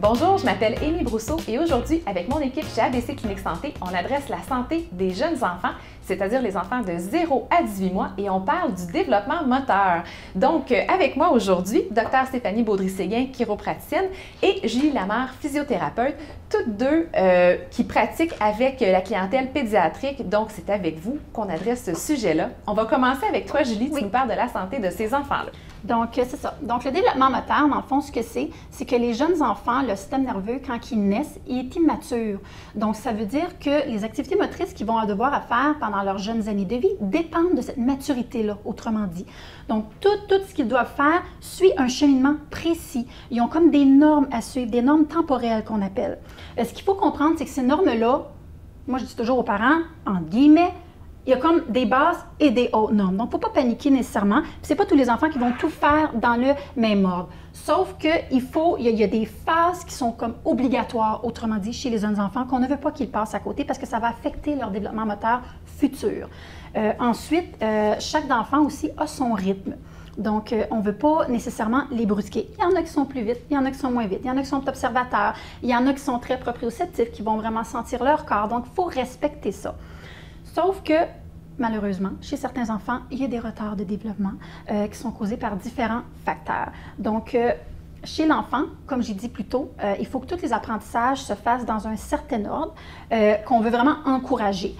Bonjour, je m'appelle Amy Brousseau et aujourd'hui, avec mon équipe chez ABC Clinique Santé, on adresse la santé des jeunes enfants, c'est-à-dire les enfants de 0 à 18 mois et on parle du développement moteur. Donc, avec moi aujourd'hui, Dr Stéphanie Baudry-Séguin, chiropraticienne, et Julie Lamarre, physiothérapeute, toutes deux qui pratiquent avec la clientèle pédiatrique. Donc, c'est avec vous qu'on adresse ce sujet-là. On va commencer avec toi, Julie, tu nous parles de la santé de ces enfants-là. Donc, c'est ça. Donc, le développement moteur, dans le fond, ce que c'est que les jeunes enfants, le système nerveux, quand ils naissent, il est immature. Donc, ça veut dire que les activités motrices qu'ils vont devoir à faire pendant leurs jeunes années de vie dépendent de cette maturité-là, autrement dit. Donc, tout ce qu'ils doivent faire suit un cheminement précis. Ils ont comme des normes à suivre, des normes temporelles qu'on appelle. Ce qu'il faut comprendre, c'est que ces normes-là, moi, je dis toujours aux parents, entre guillemets, il y a comme des bases et des hautes normes. Donc, il ne faut pas paniquer nécessairement. Ce n'est pas tous les enfants qui vont tout faire dans le même ordre. Sauf qu'il y a des phases qui sont comme obligatoires, autrement dit, chez les jeunes enfants, qu'on ne veut pas qu'ils passent à côté parce que ça va affecter leur développement moteur futur. Ensuite, chaque enfant aussi a son rythme. Donc, on ne veut pas nécessairement les brusquer. Il y en a qui sont plus vite, il y en a qui sont moins vite, il y en a qui sont observateurs, il y en a qui sont très proprioceptifs, qui vont vraiment sentir leur corps. Donc, il faut respecter ça. Sauf que, malheureusement, chez certains enfants, il y a des retards de développement qui sont causés par différents facteurs. Donc, chez l'enfant, comme j'ai dit plus tôt, il faut que tous les apprentissages se fassent dans un certain ordre qu'on veut vraiment encourager.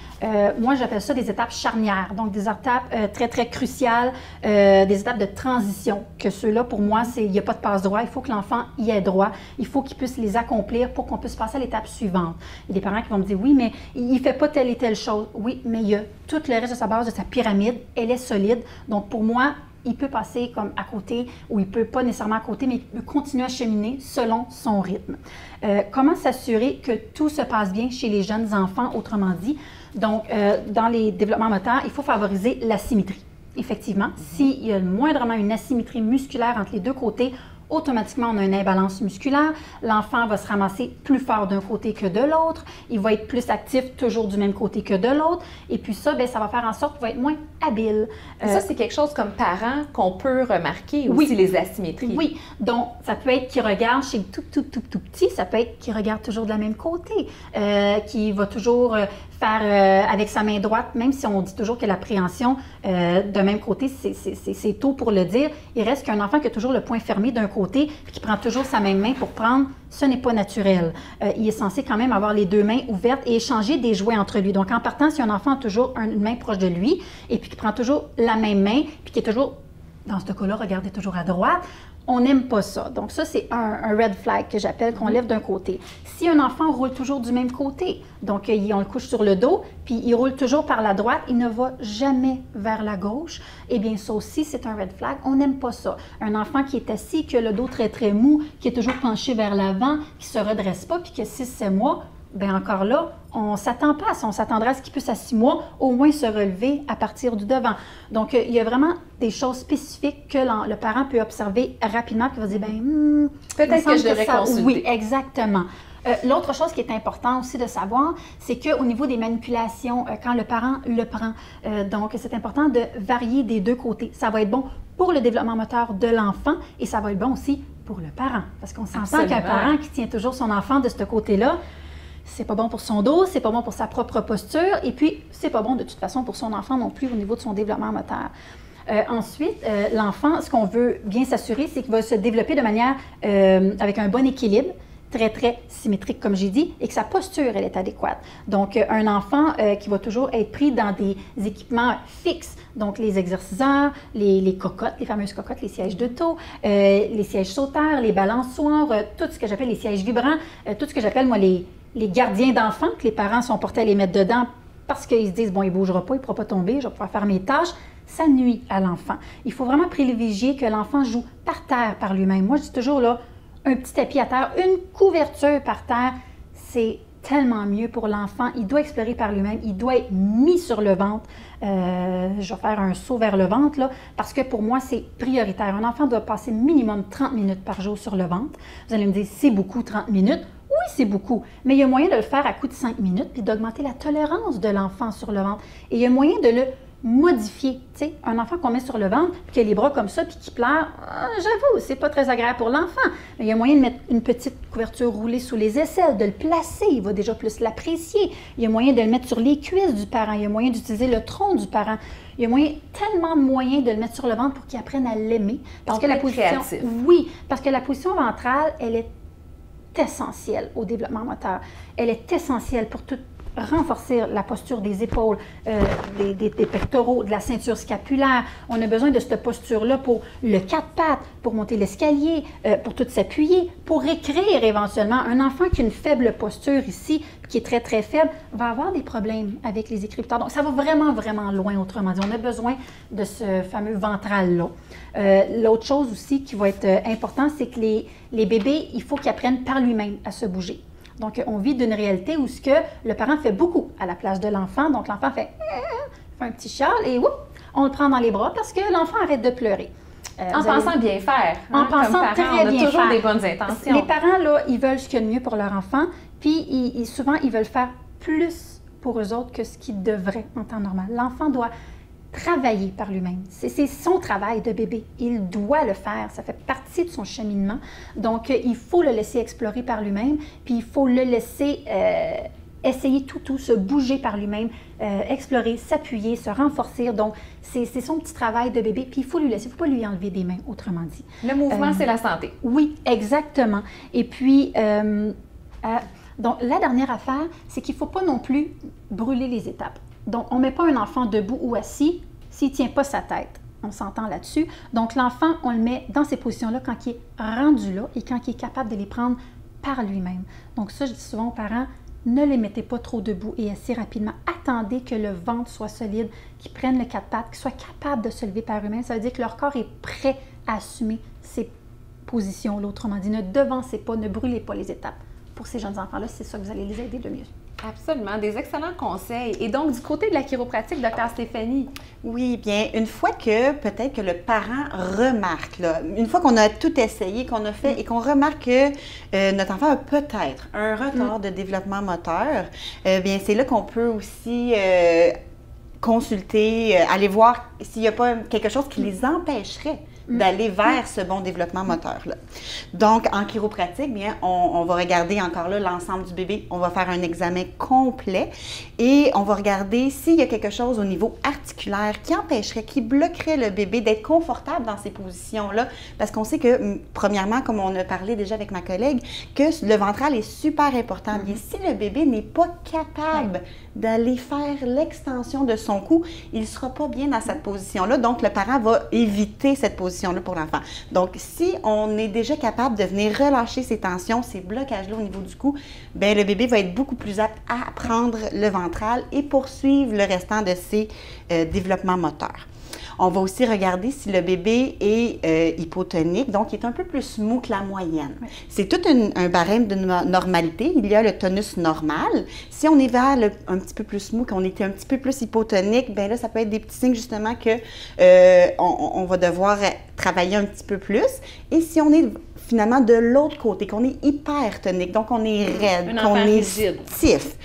Moi, j'appelle ça des étapes charnières, donc des étapes très, très cruciales, des étapes de transition, que ceux-là, pour moi, il n'y a pas de passe-droit. Il faut que l'enfant y ait droit. Il faut qu'il puisse les accomplir pour qu'on puisse passer à l'étape suivante. Il y a des parents qui vont me dire, oui, mais il ne fait pas telle et telle chose. Oui, mais il y a tout le reste de sa base, de sa pyramide, elle est solide. Donc, pour moi, il peut passer comme à côté ou il ne peut pas nécessairement à côté, mais il peut continuer à cheminer selon son rythme. Comment s'assurer que tout se passe bien chez les jeunes enfants, autrement dit? Donc, dans les développements moteurs, il faut favoriser la symétrie. Effectivement, s'il y a moindrement une asymétrie musculaire entre les deux côtés, automatiquement, on a une imbalance musculaire. L'enfant va se ramasser plus fort d'un côté que de l'autre. Il va être plus actif toujours du même côté que de l'autre. Et puis ça, bien, ça va faire en sorte qu'il va être moins habile. Ça, c'est quelque chose comme parent qu'on peut remarquer aussi, les asymétries. Oui, donc ça peut être qu'il regarde chez le tout petit, ça peut être qu'il regarde toujours de la même côté, qu'il va toujours faire avec sa main droite, même si on dit toujours que l'appréhension d'un même côté, c'est tôt pour le dire. Il reste qu'un enfant qui a toujours le poing fermé d'un côté et qui prend toujours sa même main pour prendre, ce n'est pas naturel. Il est censé quand même avoir les deux mains ouvertes et échanger des jouets entre lui. Donc, en partant, si un enfant a toujours une main proche de lui et puis qui prend toujours la même main puis qui est toujours, dans ce cas-là, regardez toujours à droite, on n'aime pas ça. Donc ça, c'est un red flag que j'appelle, qu'on lève d'un côté. Si un enfant roule toujours du même côté, donc on le couche sur le dos, puis il roule toujours par la droite, il ne va jamais vers la gauche, eh bien ça aussi, c'est un red flag. On n'aime pas ça. Un enfant qui est assis, qui a le dos très, très mou, qui est toujours penché vers l'avant, qui ne se redresse pas, puis qui a 6-7 mois, bien encore là, on ne s'attend pas à ça. On s'attendra à ce qu'il puisse à 6 mois au moins se relever à partir du devant. Donc, il y a vraiment des choses spécifiques que le parent peut observer rapidement puis va dire, bien, peut-être que je devrais consulter. Oui, exactement. L'autre chose qui est important aussi de savoir, c'est qu'au niveau des manipulations, quand le parent le prend, donc c'est important de varier des deux côtés. Ça va être bon pour le développement moteur de l'enfant et ça va être bon aussi pour le parent. Parce qu'on s'entend qu'un parent qui tient toujours son enfant de ce côté-là, c'est pas bon pour son dos, c'est pas bon pour sa propre posture, et puis c'est pas bon de toute façon pour son enfant non plus au niveau de son développement moteur. Ensuite, l'enfant, ce qu'on veut bien s'assurer, c'est qu'il va se développer de manière avec un bon équilibre, très, très symétrique, comme j'ai dit, et que sa posture, elle est adéquate. Donc, un enfant qui va toujours être pris dans des équipements fixes, donc les exerciceurs, les cocottes, les fameuses cocottes, les sièges de dos, les sièges sauteurs, les balançoires, tout ce que j'appelle les sièges vibrants, tout ce que j'appelle, moi, les gardiens d'enfants, que les parents sont portés à les mettre dedans parce qu'ils se disent, bon, il ne bougera pas, il ne pourra pas tomber, je vais pouvoir faire mes tâches. Ça nuit à l'enfant. Il faut vraiment privilégier que l'enfant joue par terre par lui-même. Moi, je dis toujours, là, un petit tapis à terre, une couverture par terre, c'est tellement mieux pour l'enfant. Il doit explorer par lui-même, il doit être mis sur le ventre. Je vais faire un saut vers le ventre, là, parce que pour moi, c'est prioritaire. Un enfant doit passer minimum 30 minutes par jour sur le ventre. Vous allez me dire, c'est beaucoup 30 minutes. Oui, c'est beaucoup, mais il y a moyen de le faire à coup de 5 minutes puis d'augmenter la tolérance de l'enfant sur le ventre. Et il y a moyen de le modifier. Tu sais, un enfant qu'on met sur le ventre, puis qui a les bras comme ça, puis qui pleure, j'avoue, c'est pas très agréable pour l'enfant. Mais il y a moyen de mettre une petite couverture roulée sous les aisselles, de le placer, il va déjà plus l'apprécier. Il y a moyen de le mettre sur les cuisses du parent, il y a moyen d'utiliser le tronc du parent. Il y a moyen, tellement de moyens de le mettre sur le ventre pour qu'il apprenne à l'aimer. Parce que la position, créatif. oui, parce que la position ventrale, elle est essentielle au développement moteur. Elle est essentielle pour tout renforcer la posture des épaules, des pectoraux, de la ceinture scapulaire. On a besoin de cette posture-là pour le quatre pattes, pour monter l'escalier, pour tout s'appuyer, pour écrire éventuellement. Un enfant qui a une faible posture ici, qui est très, très faible, va avoir des problèmes avec les écripteurs. Donc, ça va vraiment, vraiment loin, autrement dit. On a besoin de ce fameux ventral-là. L'autre chose aussi qui va être important, c'est que les bébés, il faut qu'ils apprennent par lui-même à se bouger. Donc, on vit d'une réalité où ce que le parent fait beaucoup à la place de l'enfant. Donc, l'enfant fait un petit chiale et on le prend dans les bras parce que l'enfant arrête de pleurer. En pensant bien faire. En pensant comme parents, très bien on a toujours faire. des bonnes intentions. Les parents, là, ils veulent ce qu'il y a de mieux pour leur enfant, puis souvent, ils veulent faire plus pour eux autres que ce qu'ils devraient en temps normal. L'enfant doit travailler par lui-même. C'est son travail de bébé. Il doit le faire. Ça fait partie de son cheminement. Donc, il faut le laisser explorer par lui-même, puis il faut le laisser essayer tout, se bouger par lui-même, explorer, s'appuyer, se renforcer. Donc, c'est son petit travail de bébé, puis il faut lui laisser, il ne faut pas lui enlever des mains, autrement dit. Le mouvement, c'est la santé. Oui, exactement. Et puis, donc, la dernière affaire, c'est qu'il ne faut pas non plus brûler les étapes. Donc, on ne met pas un enfant debout ou assis s'il ne tient pas sa tête. On s'entend là-dessus. Donc, l'enfant, on le met dans ces positions-là quand il est rendu là et quand il est capable de les prendre par lui-même. Donc, ça, je dis souvent aux parents, ne les mettez pas trop debout et assis rapidement. Attendez que le ventre soit solide, qu'ils prennent le quatre pattes, qu'ils soient capables de se lever par eux-mêmes. Ça veut dire que leur corps est prêt à assumer ces positions-là. Autrement dit, ne devancez pas, ne brûlez pas les étapes. Pour ces jeunes enfants-là, c'est ça que vous allez les aider le mieux. Absolument, des excellents conseils. Et donc, du côté de la chiropratique, Dr Stéphanie? Oui, bien, une fois que peut-être que le parent remarque, là, une fois qu'on a tout essayé, qu'on a fait et qu'on remarque que notre enfant a peut-être un retard de développement moteur, bien, c'est là qu'on peut aussi consulter, aller voir s'il n'y a pas quelque chose qui les empêcherait d'aller vers ce bon développement moteur-là. Donc, en chiropratique, bien, on va regarder encore là l'ensemble du bébé. On va faire un examen complet et on va regarder s'il y a quelque chose au niveau articulaire qui empêcherait, qui bloquerait le bébé d'être confortable dans ces positions-là. Parce qu'on sait que, premièrement, comme on a parlé déjà avec ma collègue, que le ventral est super important. Bien, si le bébé n'est pas capable d'aller faire l'extension de son cou, il ne sera pas bien dans cette position-là. Donc, le parent va éviter cette position-là pour l'enfant. Donc, si on est déjà capable de venir relâcher ces tensions, ces blocages-là au niveau du cou, bien, le bébé va être beaucoup plus apte à prendre le ventral et poursuivre le restant de ses développements moteurs. On va aussi regarder si le bébé est hypotonique, donc il est un peu plus mou que la moyenne. Oui. C'est tout un barème de normalité. Il y a le tonus normal. Si on est vers un petit peu plus mou, qu'on était un petit peu plus hypotonique, bien là, ça peut être des petits signes justement que on va devoir travailler un petit peu plus. Et si on est finalement de l'autre côté, qu'on est hypertonique, donc on est raide, qu'on est stiff.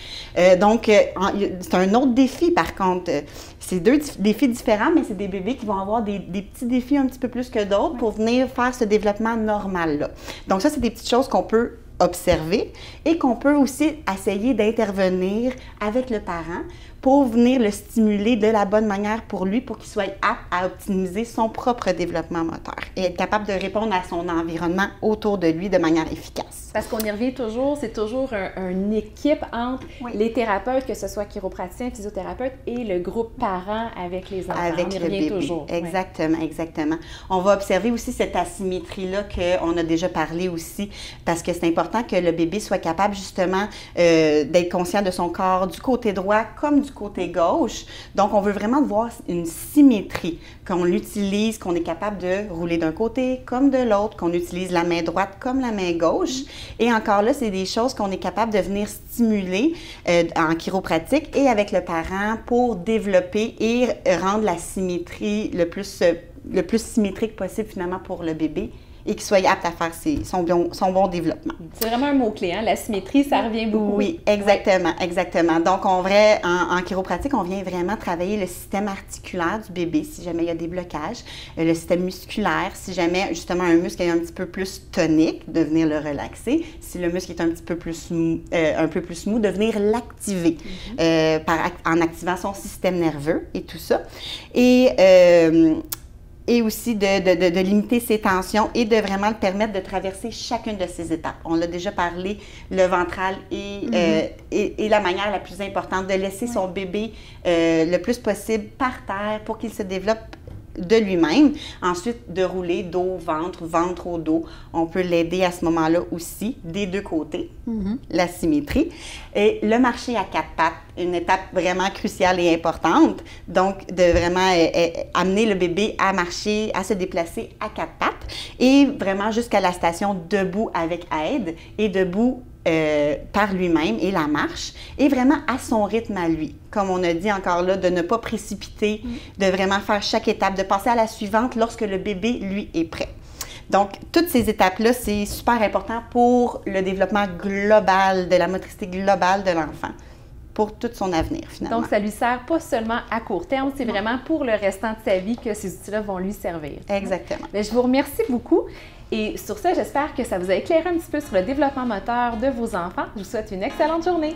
Donc, c'est un autre défi par contre. C'est deux défis différents, mais c'est des bébés qui vont avoir des petits défis un petit peu plus que d'autres pour venir faire ce développement normal-là. Donc ça, c'est des petites choses qu'on peut observer et qu'on peut aussi essayer d'intervenir avec le parent pour venir le stimuler de la bonne manière pour lui, pour qu'il soit apte à optimiser son propre développement moteur et être capable de répondre à son environnement autour de lui de manière efficace. Parce qu'on y revient toujours, c'est toujours une équipe entre les thérapeutes, que ce soit chiropraticiens, physiothérapeutes, et le groupe parent avec les enfants. Avec on y le revient bébé. Toujours. Exactement, exactement. On va observer aussi cette asymétrie-là qu'on a déjà parlé aussi, parce que c'est important que le bébé soit capable justement d'être conscient de son corps du côté droit comme du côté gauche. Donc, on veut vraiment voir une symétrie, qu'on l'utilise, qu'on est capable de rouler d'un côté comme de l'autre, qu'on utilise la main droite comme la main gauche. Et encore là, c'est des choses qu'on est capable de venir stimuler en chiropratique et avec le parent pour développer et rendre la symétrie le plus symétrique possible finalement pour le bébé et qu'il soit apte à faire son bon développement. C'est vraiment un mot-clé, hein? La symétrie, ça revient beaucoup. Oui, exactement, exactement. Donc, en chiropratique, on vient vraiment travailler le système articulaire du bébé si jamais il y a des blocages, le système musculaire, si jamais justement un muscle est un petit peu plus tonique, de venir le relaxer. Si le muscle est un petit peu plus mou, de venir l'activer en activant son système nerveux et tout ça. Et aussi de limiter ses tensions et de vraiment le permettre de traverser chacune de ces étapes. On l'a déjà parlé, le ventral et la manière la plus importante, de laisser son bébé le plus possible par terre pour qu'il se développe de lui-même. Ensuite, de rouler dos, ventre au dos. On peut l'aider à ce moment-là aussi, des deux côtés, la symétrie. Et le marcher à 4 pattes, une étape vraiment cruciale et importante. Donc, de vraiment amener le bébé à marcher, à se déplacer à 4 pattes et vraiment jusqu'à la station debout avec aide et debout par lui-même et la marche, et vraiment à son rythme à lui. Comme on a dit encore là, de ne pas précipiter, de vraiment faire chaque étape, de passer à la suivante lorsque le bébé, lui, est prêt. Donc, toutes ces étapes-là, c'est super important pour le développement global, de la motricité globale de l'enfant, pour tout son avenir, finalement. Donc, ça lui sert pas seulement à court terme, c'est vraiment pour le restant de sa vie que ces outils-là vont lui servir. Exactement. Bien, je vous remercie beaucoup. Et sur ça, j'espère que ça vous a éclairé un petit peu sur le développement moteur de vos enfants. Je vous souhaite une excellente journée.